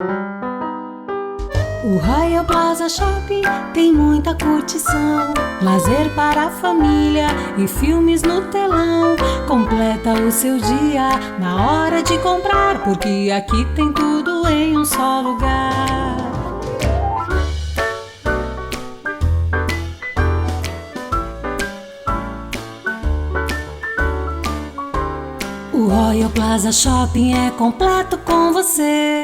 O Royal Plaza Shopping tem muita curtição, lazer para a família e filmes no telão. Completa o seu dia na hora de comprar, porque aqui tem tudo em um só lugar. O Royal Plaza Shopping é completo com você.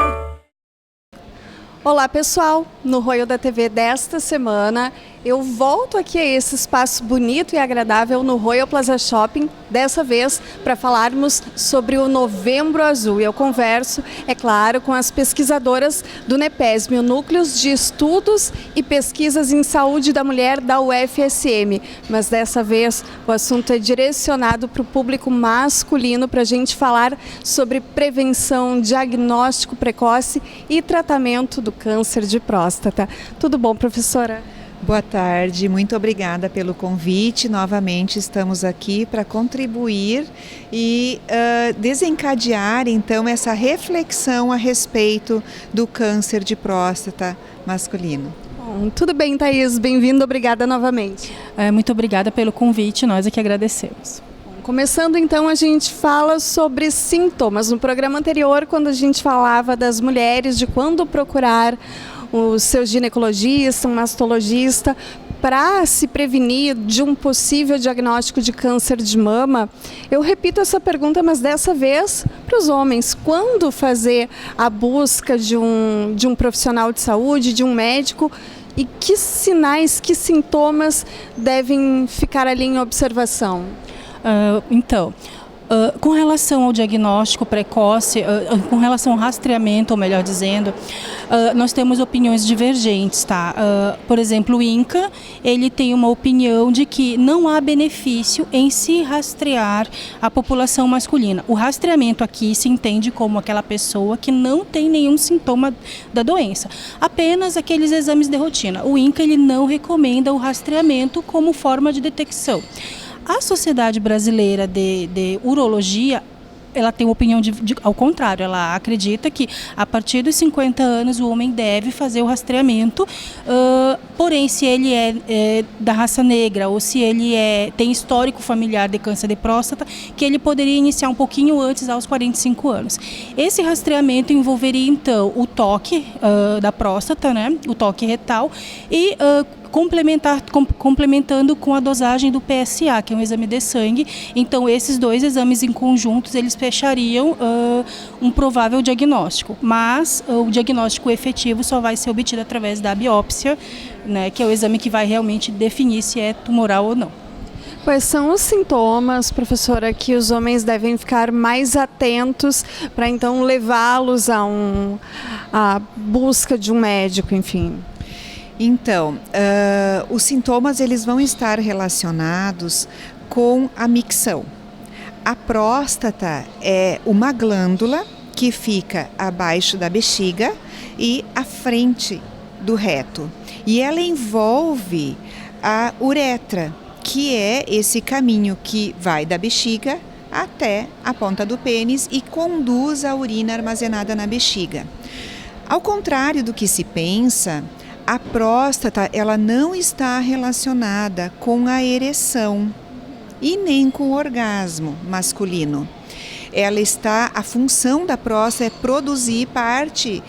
Olá pessoal, no Royal da TV desta semana eu volto aqui a esse espaço bonito e agradável no Royal Plaza Shopping, dessa vez para falarmos sobre o Novembro Azul. E eu converso, é claro, com as pesquisadoras do NEPESM, o Núcleos de Estudos e Pesquisas em Saúde da Mulher da UFSM. Mas dessa vez o assunto é direcionado para o público masculino, para a gente falar sobre prevenção, diagnóstico precoce e tratamento do câncer de próstata. Tudo bom, professora? Boa tarde, muito obrigada pelo convite. Novamente estamos aqui para contribuir e desencadear então essa reflexão a respeito do câncer de próstata masculino. Bom, tudo bem, Thaís, bem-vinda, obrigada novamente. Muito obrigada pelo convite, nós aqui agradecemos. Começando então, a gente fala sobre sintomas. No programa anterior, quando a gente falava das mulheres, de quando procurar o seu ginecologista, um mastologista, para se prevenir de um possível diagnóstico de câncer de mama, eu repito essa pergunta, mas dessa vez para os homens. Quando fazer a busca de um profissional de saúde, de um médico, e que sinais, que sintomas devem ficar ali em observação? Com relação ao diagnóstico precoce, com relação ao rastreamento, ou melhor dizendo, nós temos opiniões divergentes, tá? Por exemplo, o INCA, ele tem uma opinião de que não há benefício em se rastrear a população masculina. O rastreamento aqui se entende como aquela pessoa que não tem nenhum sintoma da doença, apenas aqueles exames de rotina. O INCA, ele não recomenda o rastreamento como forma de detecção. A Sociedade Brasileira de Urologia, ela tem uma opinião ao contrário, ela acredita que a partir dos 50 anos o homem deve fazer o rastreamento, porém se ele é da raça negra ou se ele tem histórico familiar de câncer de próstata, que ele poderia iniciar um pouquinho antes, aos 45 anos. Esse rastreamento envolveria então o toque da próstata, né, o toque retal e complementando com a dosagem do PSA, que é um exame de sangue. Então, esses dois exames em conjuntos, eles fechariam um provável diagnóstico. Mas o diagnóstico efetivo só vai ser obtido através da biópsia, né, que é o exame que vai realmente definir se é tumoral ou não. Quais são os sintomas, professora, que os homens devem ficar mais atentos para então levá-los à busca de um médico, enfim? Então, os sintomas eles vão estar relacionados com a micção. A próstata é uma glândula que fica abaixo da bexiga e à frente do reto. E ela envolve a uretra, que é esse caminho que vai da bexiga até a ponta do pênis e conduz a urina armazenada na bexiga. Ao contrário do que se pensa, a próstata ela não está relacionada com a ereção e nem com o orgasmo masculino. A função da próstata é produzir parte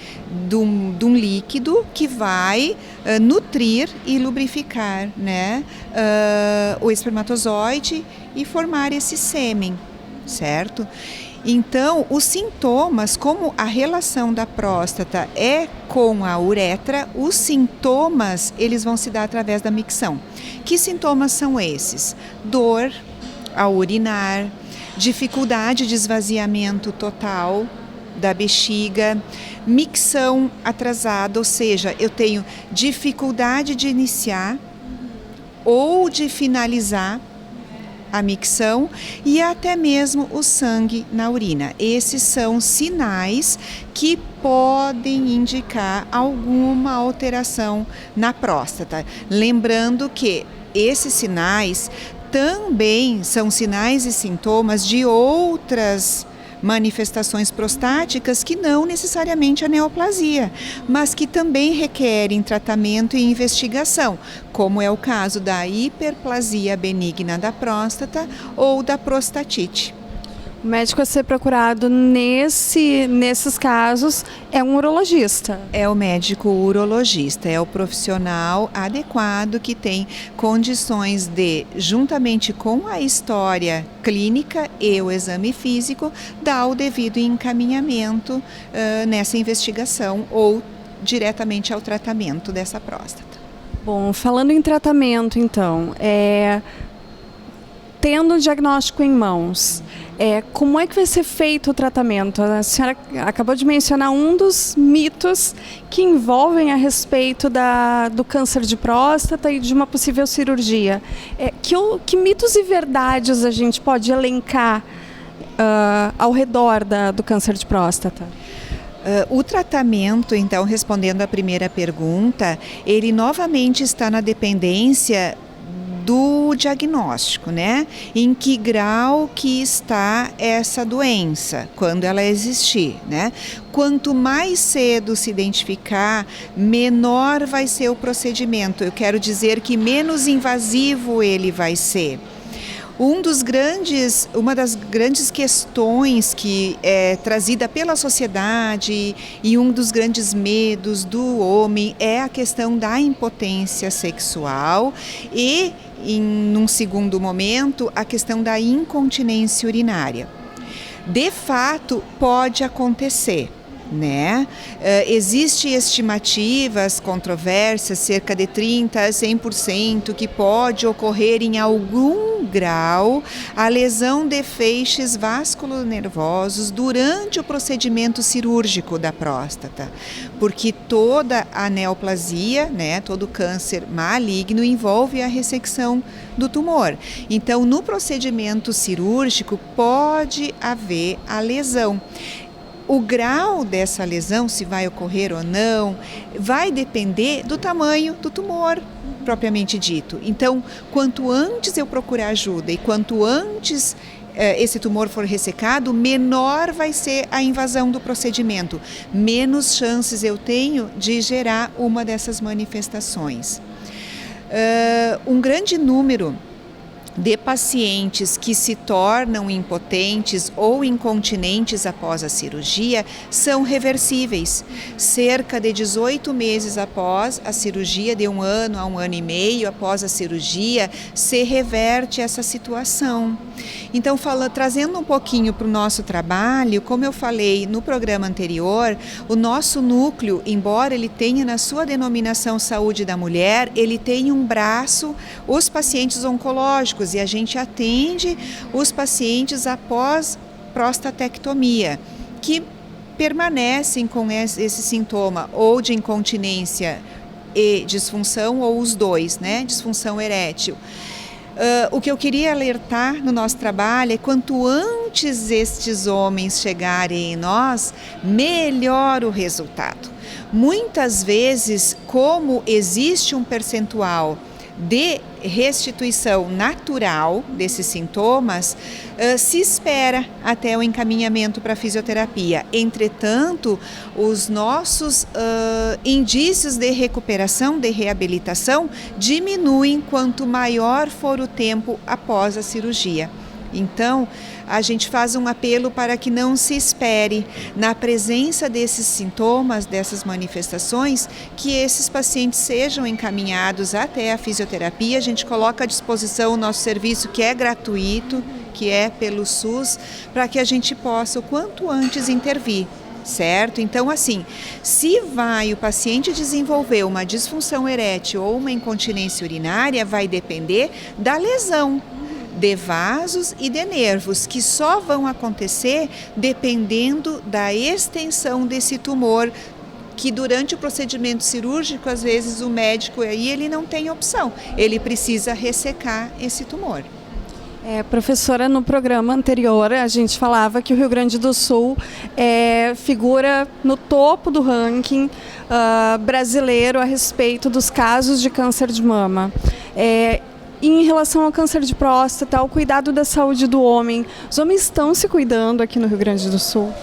de um líquido que vai nutrir e lubrificar, né, o espermatozoide e formar esse sêmen, certo? Então, os sintomas, como a relação da próstata é com a uretra, os sintomas eles vão se dar através da micção. Que sintomas são esses? Dor ao urinar, dificuldade de esvaziamento total da bexiga, micção atrasada, ou seja, eu tenho dificuldade de iniciar ou de finalizar a micção e até mesmo o sangue na urina. Esses são sinais que podem indicar alguma alteração na próstata. Lembrando que esses sinais também são sinais e sintomas de outras manifestações prostáticas que não necessariamente a neoplasia, mas que também requerem tratamento e investigação, como é o caso da hiperplasia benigna da próstata ou da prostatite. O médico a ser procurado nesses casos é um urologista. É o médico urologista, é o profissional adequado que tem condições de, juntamente com a história clínica e o exame físico, dar o devido encaminhamento nessa investigação ou diretamente ao tratamento dessa próstata. Bom, falando em tratamento, então, tendo o diagnóstico em mãos, como é que vai ser feito o tratamento? A senhora acabou de mencionar um dos mitos que envolvem a respeito do câncer de próstata e de uma possível cirurgia. Que mitos e verdades a gente pode elencar ao redor do câncer de próstata? O tratamento, então, respondendo à primeira pergunta, ele novamente está na dependência do diagnóstico, né? Em que grau que está essa doença, quando ela existir, né? Quanto mais cedo se identificar, menor vai ser o procedimento. Eu quero dizer que menos invasivo ele vai ser. Uma das grandes questões que é trazida pela sociedade e um dos grandes medos do homem é a questão da impotência sexual e, num segundo momento, a questão da incontinência urinária. De fato, pode acontecer, né? Existem estimativas controversas, cerca de 30% a 100%, que pode ocorrer em algum grau a lesão de feixes vasculonervosos durante o procedimento cirúrgico da próstata, porque toda a neoplasia, né, todo câncer maligno envolve a ressecção do tumor. Então, no procedimento cirúrgico pode haver a lesão. O grau dessa lesão, se vai ocorrer ou não, vai depender do tamanho do tumor, propriamente dito. Então, quanto antes eu procurar ajuda e quanto antes esse tumor for ressecado, menor vai ser a invasão do procedimento, menos chances eu tenho de gerar uma dessas manifestações. Um grande número de pacientes que se tornam impotentes ou incontinentes após a cirurgia são reversíveis. Cerca de 18 meses após a cirurgia, de 1 ano a 1 ano e meio após a cirurgia, se reverte essa situação. Então, trazendo um pouquinho para o nosso trabalho, como eu falei no programa anterior, o nosso núcleo, embora ele tenha na sua denominação Saúde da Mulher, ele tem um braço, os pacientes oncológicos, e a gente atende os pacientes após prostatectomia, que permanecem com esse sintoma ou de incontinência e disfunção, ou os dois, né? Disfunção erétil. O que eu queria alertar no nosso trabalho é quanto antes estes homens chegarem em nós, melhor o resultado. Muitas vezes, como existe um percentual de restituição natural desses sintomas, se espera até o encaminhamento para a fisioterapia. Entretanto, os nossos indícios de recuperação, de reabilitação, diminuem quanto maior for o tempo após a cirurgia. Então, a gente faz um apelo para que não se espere, na presença desses sintomas, dessas manifestações, que esses pacientes sejam encaminhados até a fisioterapia. A gente coloca à disposição o nosso serviço, que é gratuito, que é pelo SUS, para que a gente possa o quanto antes intervir. Certo? Então, assim, se o paciente desenvolver uma disfunção erétil ou uma incontinência urinária, vai depender da lesão de vasos e de nervos, que só vão acontecer dependendo da extensão desse tumor, que durante o procedimento cirúrgico, às vezes o médico aí ele não tem opção, ele precisa ressecar esse tumor. Professora, no programa anterior a gente falava que o Rio Grande do Sul figura no topo do ranking brasileiro a respeito dos casos de câncer de mama. E em relação ao câncer de próstata, ao cuidado da saúde do homem, os homens estão se cuidando aqui no Rio Grande do Sul?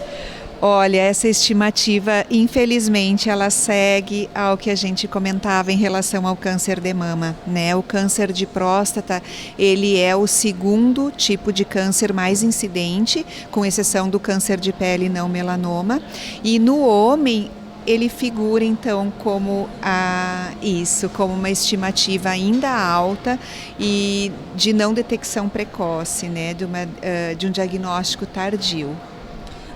Olha, essa estimativa, infelizmente, ela segue ao que a gente comentava em relação ao câncer de mama, né? O câncer de próstata, ele é o segundo tipo de câncer mais incidente, com exceção do câncer de pele não melanoma. E no homem, ele figura então como como uma estimativa ainda alta e de não detecção precoce, né? De um diagnóstico tardio.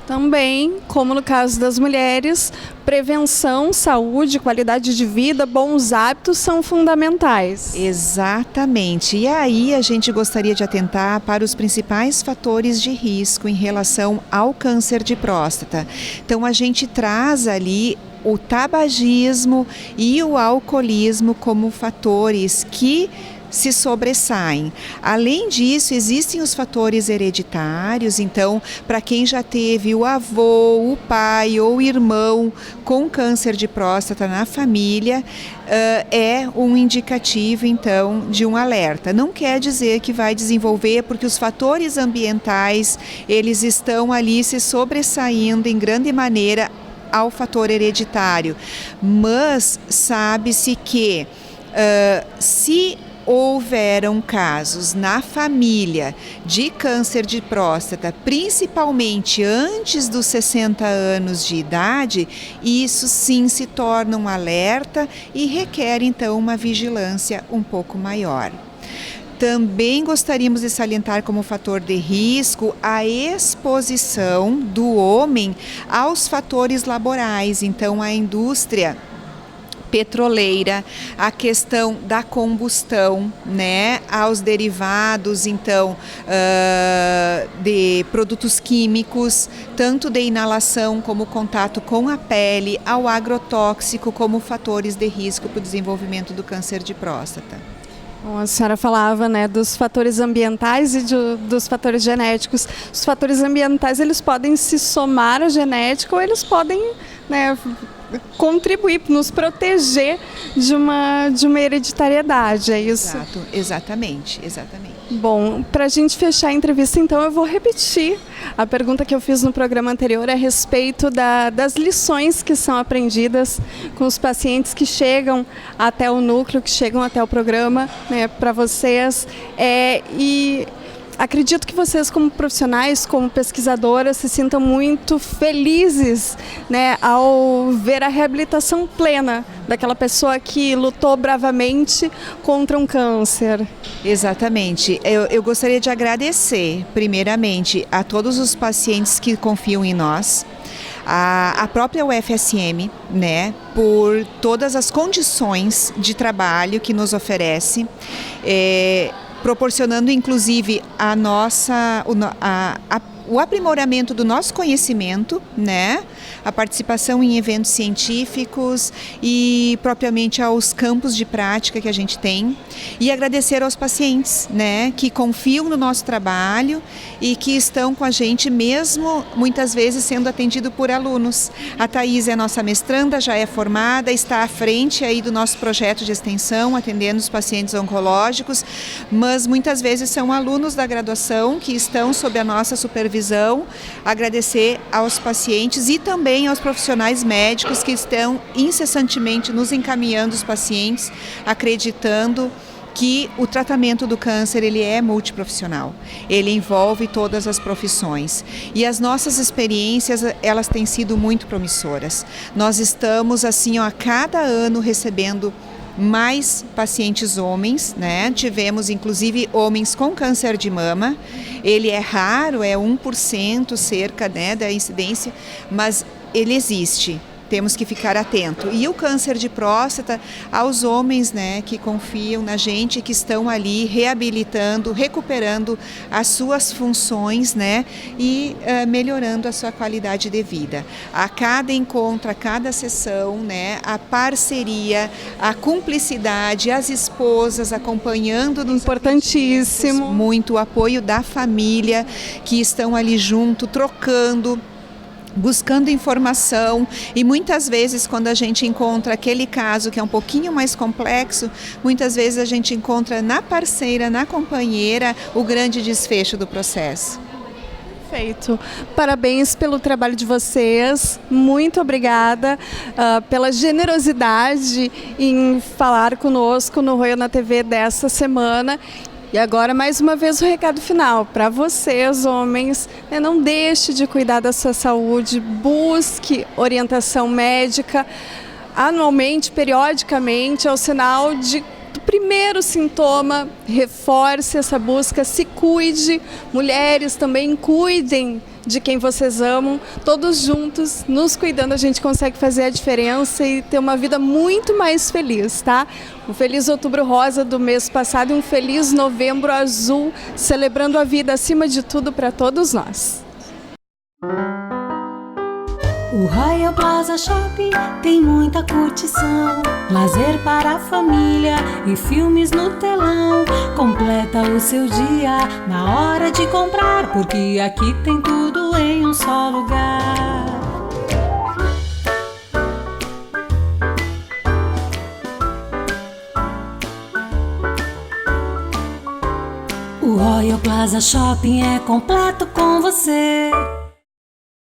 Também, como no caso das mulheres, prevenção, saúde, qualidade de vida, bons hábitos são fundamentais. Exatamente. E aí a gente gostaria de atentar para os principais fatores de risco em relação ao câncer de próstata. Então a gente traz ali o tabagismo e o alcoolismo como fatores que se sobressaem. Além disso, existem os fatores hereditários, então, para quem já teve o avô, o pai ou o irmão com câncer de próstata na família, é um indicativo, então, de um alerta. Não quer dizer que vai desenvolver, porque os fatores ambientais, eles estão ali se sobressaindo em grande maneira ao fator hereditário, mas sabe-se que se houveram casos na família de câncer de próstata, principalmente antes dos 60 anos de idade, isso sim se torna um alerta e requer então uma vigilância um pouco maior. Também gostaríamos de salientar como fator de risco a exposição do homem aos fatores laborais, então a indústria petroleira, a questão da combustão, né, aos derivados, então, de produtos químicos, tanto de inalação como contato com a pele, ao agrotóxico como fatores de risco para o desenvolvimento do câncer de próstata. Bom, a senhora falava, né, dos fatores ambientais e dos fatores genéticos. Os fatores ambientais, eles podem se somar à genética ou eles podem, né, contribuir, nos proteger de uma hereditariedade, é isso? Exato, exatamente. Bom, para a gente fechar a entrevista, então, eu vou repetir a pergunta que eu fiz no programa anterior a respeito das lições que são aprendidas com os pacientes que chegam até o núcleo, que chegam até o programa, né, para vocês. E acredito que vocês, como profissionais, como pesquisadoras, se sintam muito felizes, né, ao ver a reabilitação plena daquela pessoa que lutou bravamente contra um câncer. Exatamente. Eu gostaria de agradecer, primeiramente, a todos os pacientes que confiam em nós, a própria UFSM, né, por todas as condições de trabalho que nos oferece, proporcionando inclusive o aprimoramento do nosso conhecimento, né? A participação em eventos científicos e propriamente aos campos de prática que a gente tem, e agradecer aos pacientes, né, que confiam no nosso trabalho e que estão com a gente mesmo muitas vezes sendo atendido por alunos. A Thaís é nossa mestranda, já é formada, está à frente aí do nosso projeto de extensão, atendendo os pacientes oncológicos, mas muitas vezes são alunos da graduação que estão sob a nossa supervisão. Agradecer aos pacientes e também aos profissionais médicos que estão incessantemente nos encaminhando os pacientes, acreditando que o tratamento do câncer ele é multiprofissional, ele envolve todas as profissões e as nossas experiências elas têm sido muito promissoras. Nós estamos assim a cada ano recebendo mais pacientes homens, né? Tivemos inclusive homens com câncer de mama. Ele é raro, é 1% cerca, né, da incidência, mas ele existe. Temos que ficar atento. E o câncer de próstata, aos homens, né, que confiam na gente, que estão ali reabilitando, recuperando as suas funções, né, e melhorando a sua qualidade de vida. A cada encontro, a cada sessão, né, a parceria, a cumplicidade, as esposas acompanhando-nos. Importantíssimo. Muito o apoio da família, que estão ali junto, trocando buscando informação, e muitas vezes quando a gente encontra aquele caso que é um pouquinho mais complexo, muitas vezes a gente encontra na parceira, na companheira, o grande desfecho do processo. Perfeito. Parabéns pelo trabalho de vocês. Muito obrigada pela generosidade em falar conosco no Royal na TV desta semana. E agora, mais uma vez, o recado final para vocês, homens, né? Não deixe de cuidar da sua saúde, busque orientação médica anualmente, periodicamente, é o sinal do primeiro sintoma, reforce essa busca, se cuide, mulheres também cuidem de quem vocês amam, todos juntos, nos cuidando, a gente consegue fazer a diferença e ter uma vida muito mais feliz, tá? Um feliz Outubro Rosa do mês passado e um feliz Novembro Azul, celebrando a vida acima de tudo para todos nós. O Royal Plaza Shopping tem muita curtição, lazer para a família e filmes no telão. Completa o seu dia na hora de comprar, porque aqui tem tudo em um só lugar. O Royal Plaza Shopping é completo com você.